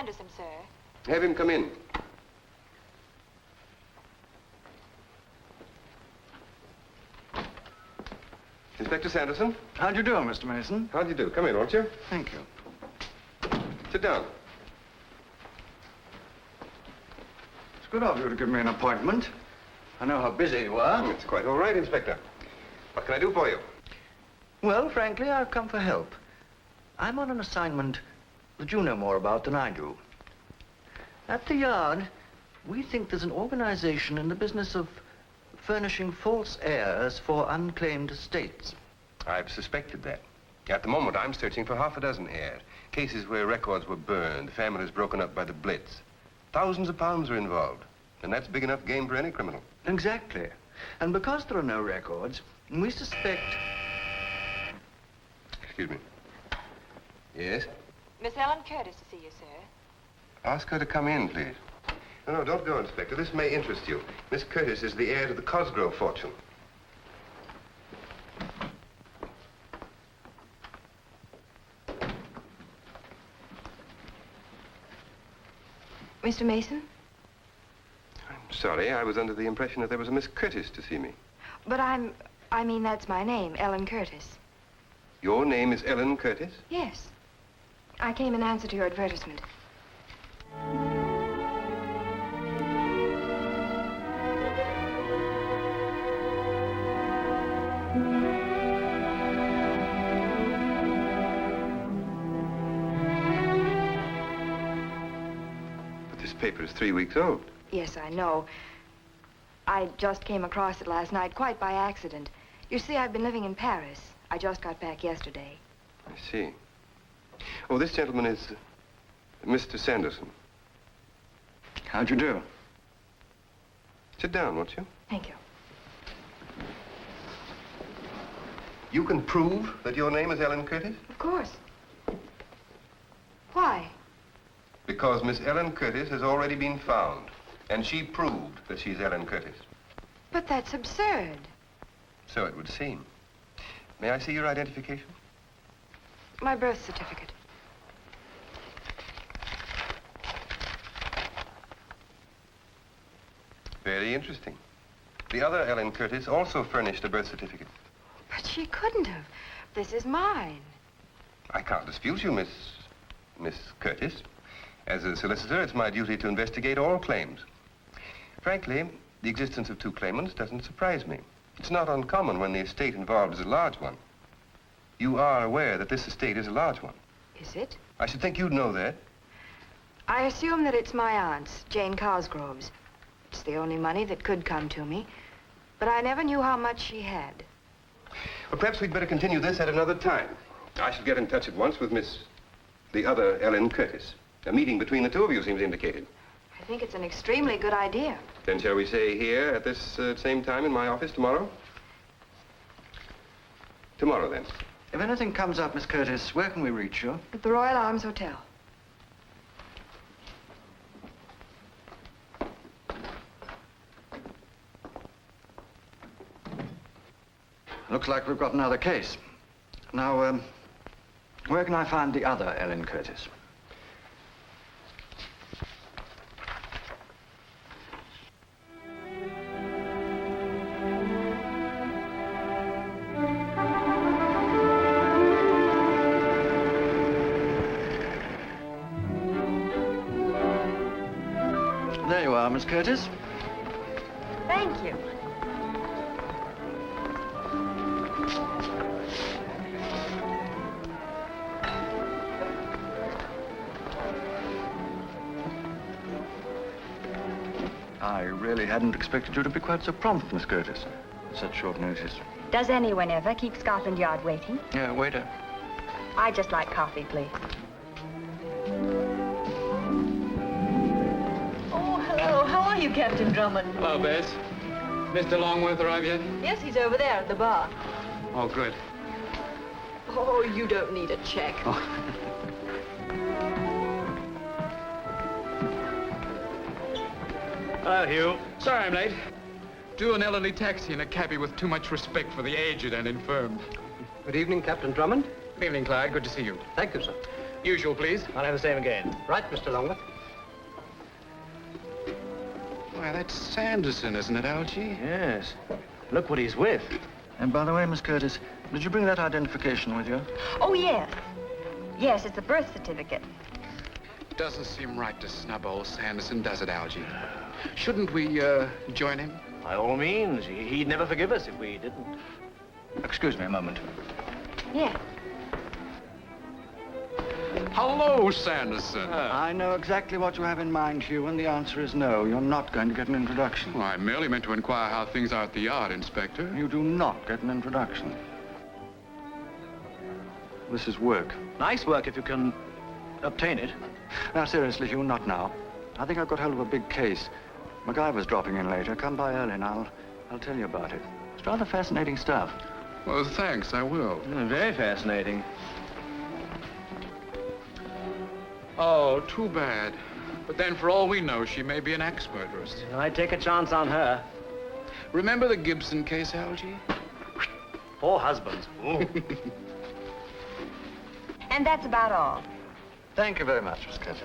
Sanderson, sir. Have him come in. Inspector Sanderson? How do you do, Mr. Mason? How do you do? Come in, won't you? Thank you. Sit down. It's good of you to give me an appointment. I know how busy you are. It's quite all right, Inspector. What can I do for you? Well, frankly, I've come for help. I'm on an assignment that you know more about than I do. At the Yard, we think there's an organization in the business of furnishing false heirs for unclaimed estates. I've suspected that. At the moment, I'm searching for half a dozen heirs. Cases where records were burned, families broken up by the Blitz. Thousands of pounds are involved. And that's big enough game for any criminal. Exactly. And because there are no records, we suspect... Excuse me. Yes? Miss Ellen Curtis to see you, sir. Ask her to come in, please. No, don't go, Inspector. This may interest you. Miss Curtis is the heir to the Cosgrove fortune. Mr. Mason? I'm sorry. I was under the impression that there was a Miss Curtis to see me. But I mean, that's my name, Ellen Curtis. Your name is Ellen Curtis? Yes. I came in answer to your advertisement. But this paper is 3 weeks old. Yes, I know. I just came across it last night, quite by accident. You see, I've been living in Paris. I just got back yesterday. I see. Oh, this gentleman is Mr. Sanderson. How'd you do? Sit down, won't you? Thank you. You can prove that your name is Ellen Curtis? Of course. Why? Because Miss Ellen Curtis has already been found. And she proved that she's Ellen Curtis. But that's absurd. So it would seem. May I see your identification? My birth certificate. Very interesting. The other Ellen Curtis also furnished a birth certificate. But she couldn't have. This is mine. I can't dispute you, Miss Curtis. As a solicitor, it's my duty to investigate all claims. Frankly, the existence of two claimants doesn't surprise me. It's not uncommon when the estate involved is a large one. You are aware that this estate is a large one. Is it? I should think you'd know that. I assume that it's my aunt's, Jane Cosgrove's. It's the only money that could come to me. But I never knew how much she had. Well, perhaps we'd better continue this at another time. I should get in touch at once with the other Ellen Curtis. A meeting between the two of you seems indicated. I think it's an extremely good idea. Then shall we say here at this same time in my office tomorrow? Tomorrow, then. If anything comes up, Miss Curtis, where can we reach you? At the Royal Arms Hotel. Looks like we've got another case. Now, where can I find the other Ellen Curtis? There you are, Miss Curtis. Thank you. I really hadn't expected you to be quite so prompt, Miss Curtis. At such short notice. Does anyone ever keep Scotland Yard waiting? Yeah, waiter. I'd just like coffee, please. Oh, hello. How are you, Captain Drummond? Hello, Bess. Mr. Longworth arrived yet? Yes, he's over there at the bar. Oh, good. Oh, you don't need a check. Oh. Hello, Hugh. Sorry I'm late. Do an elderly taxi in a cabbie with too much respect for the aged and infirm. Good evening, Captain Drummond. Good evening, Clyde. Good to see you. Thank you, sir. Usual, please. I'll have the same again. Right, Mr. Longworth? Why, that's Sanderson, isn't it, Algy? Yes. Look what he's with. And by the way, Miss Curtis, did you bring that identification with you? Oh, yes. Yes, it's a birth certificate. Doesn't seem right to snub old Sanderson, does it, Algy? Shouldn't we, join him? By all means. He'd never forgive us if we didn't. Excuse me a moment. Yes. Hello, Sanderson. I know exactly what you have in mind, Hugh, and the answer is no. You're not going to get an introduction. Well, I merely meant to inquire how things are at the yard, Inspector. You do not get an introduction. This is work. Nice work if you can obtain it. Now, seriously, Hugh, not now. I think I've got hold of a big case. MacGyver's dropping in later. Come by early and I'll tell you about it. It's rather fascinating stuff. Well, thanks, I will. Very fascinating. Oh, too bad. But then, for all we know, she may be an axe murderess. I'd take a chance on her. Remember the Gibson case, Algy? 4 husbands. Ooh. And that's about all. Thank you very much, Miss Curtis.